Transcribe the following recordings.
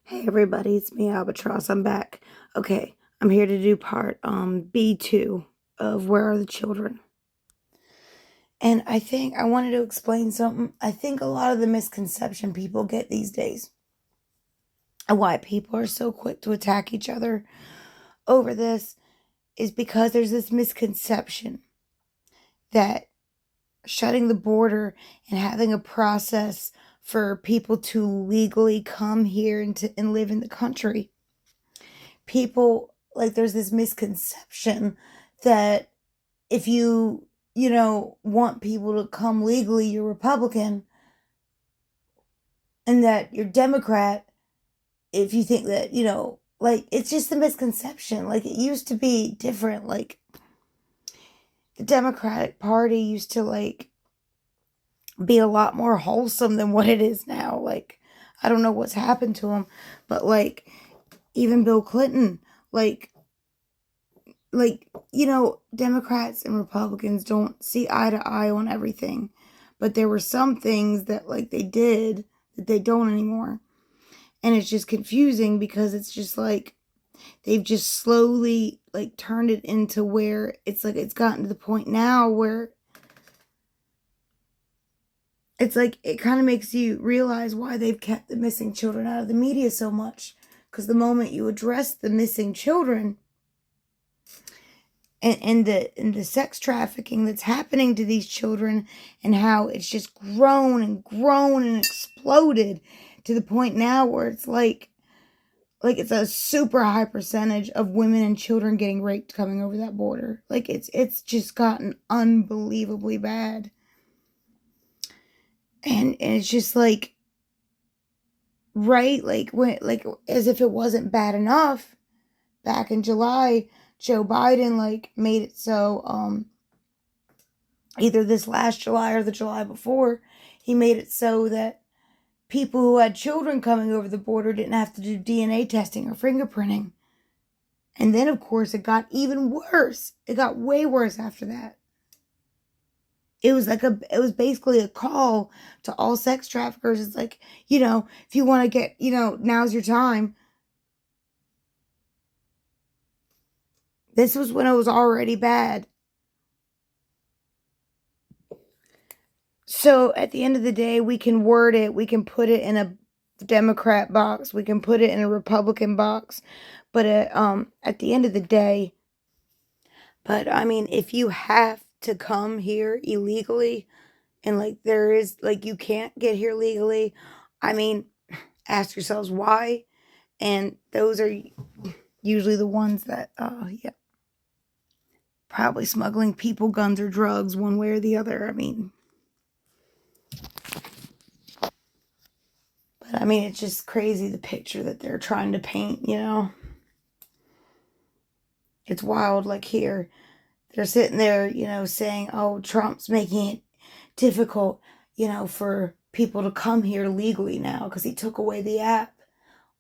Hey everybody, it's me, Albatross. I'm back. Okay, I'm here to do part B2 of Where Are the Children? And I think I wanted to explain something. I think a lot of the misconception people get these days and why people are so quick to attack each other over this is because there's this misconception that shutting the border and having a process for people to legally come here and live in the country, people, like, there's this misconception that if want people to come legally, you're Republican, and that you're Democrat if you think that, like, it's just a misconception. Like, it used to be different. Like, the Democratic Party used to, like, be a lot more wholesome than what it is now. Like, I don't know what's happened to them, but, like, even Bill Clinton, like, Democrats and Republicans don't see eye to eye on everything. But there were some things that, like, they did that they don't anymore. And it's just confusing because it's just like they've just slowly, like, turned it into where it's like it's gotten to the point now where it's like it kind of makes you realize why they've kept the missing children out of the media so much. Because the moment you address the missing children, and the sex trafficking that's happening to these children, and how it's just grown and exploded to the point now where it's like it's a super high percentage of women and children getting raped coming over that border. Like, it's just gotten unbelievably bad. And it's just like, right, like, when, like, as if it wasn't bad enough, back in July, Joe Biden, like, made it so, either this last July or the July before, he made it so that people who had children coming over the border didn't have to do DNA testing or fingerprinting. And then, of course, it got even worse. It got way worse after that. It was basically a call to all sex traffickers. It's like, if you want to get, now's your time. This was when it was already bad. So at the end of the day, we can word it. We can put it in a Democrat box. We can put it in a Republican box. But at the end of the day, but I mean, if you have to come here illegally, and, like, there is, like, you can't get here legally, I mean, ask yourselves why. And those are usually the ones that, yeah, probably smuggling people, guns, or drugs, one way or the other. I mean, it's just crazy, the picture that they're trying to paint, It's wild. Like, here, they're sitting there, saying, oh, Trump's making it difficult, for people to come here legally now because he took away the app.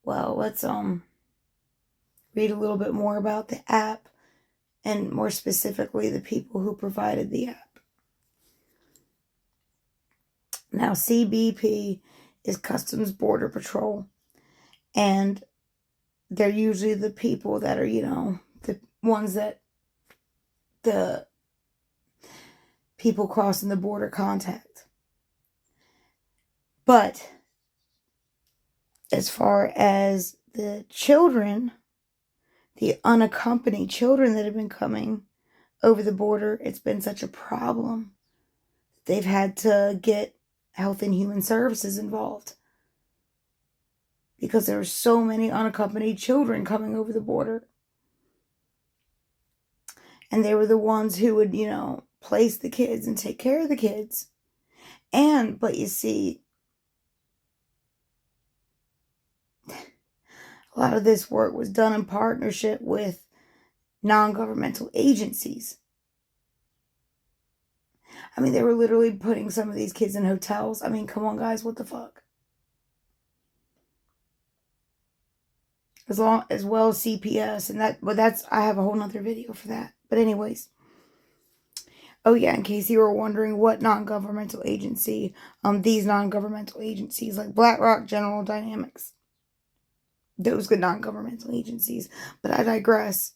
Well, let's read a little bit more about the app, and more specifically the people who provided the app. Now, CBP is Customs Border Patrol, and they're usually the people that are, the ones that the people crossing the border contact. But as far as the children, the unaccompanied children that have been coming over the border, it's been such a problem. They've had to get Health and Human Services involved because there are so many unaccompanied children coming over the border. And they were the ones who would, place the kids and take care of the kids. But you see, a lot of this work was done in partnership with non-governmental agencies. I mean, they were literally putting some of these kids in hotels. I mean, come on, guys, what the fuck? As well as CPS, and I have a whole nother video for that. But anyways, oh yeah, in case you were wondering what non-governmental agency, these non-governmental agencies like BlackRock, General Dynamics, those non-governmental agencies. But I digress.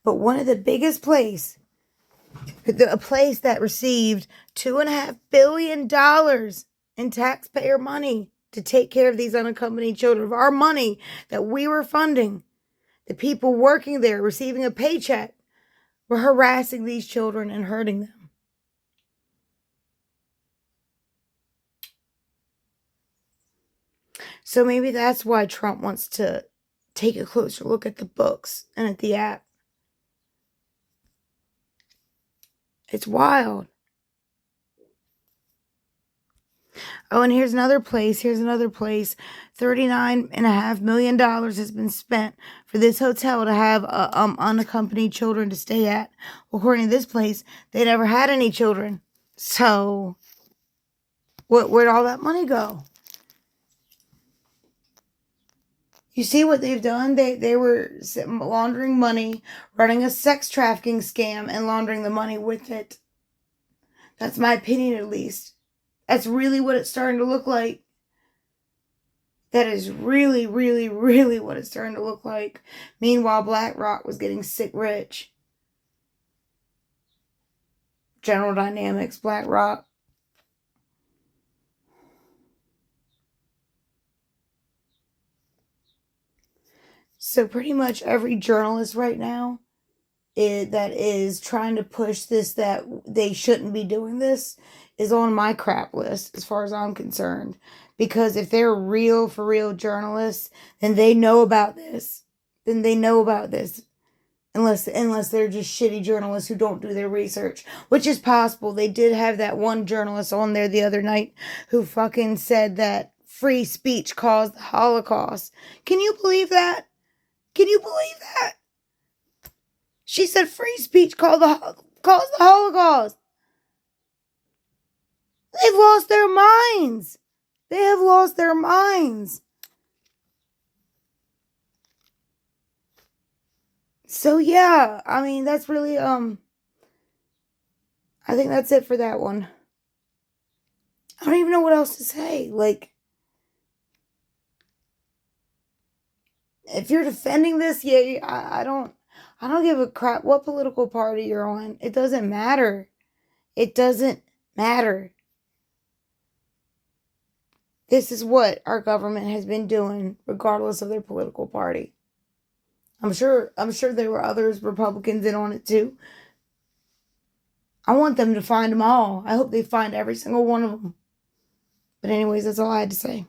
But one of the biggest a place that received $2.5 billion in taxpayer money to take care of these unaccompanied children, of our money that we were funding, the people working there receiving a paycheck were harassing these children and hurting them. So maybe that's why Trump wants to take a closer look at the books and at the app. It's wild. Oh, and here's another place. $39.5 million has been spent for this hotel to have unaccompanied children to stay at. According to this place, they never had any children. So, where'd all that money go? You see what they've done? They were laundering money, running a sex trafficking scam, and laundering the money with it. That's my opinion, at least. That's really what it's starting to look like. That is really, really, really what it's starting to look like. Meanwhile, BlackRock was getting sick rich. General Dynamics, BlackRock. So pretty much every journalist right now that is trying to push this, that they shouldn't be doing this, is on my crap list as far as I'm concerned. Because if they're real, for real journalists, then they know about this. Unless they're just shitty journalists who don't do their research, which is possible. They did have that one journalist on there the other night who fucking said that free speech caused the Holocaust. Can you believe that? Can you believe that? She said free speech caused the Holocaust. They've lost their minds. They have lost their minds. So yeah, I mean, that's really, I think that's it for that one. I don't even know what else to say. Like, if you're defending this, yeah, I don't give a crap what political party you're on. It doesn't matter. It doesn't matter. This is what our government has been doing, regardless of their political party. I'm sure there were others, Republicans, in on it too. I want them to find them all. I hope they find every single one of them. But anyways, that's all I had to say.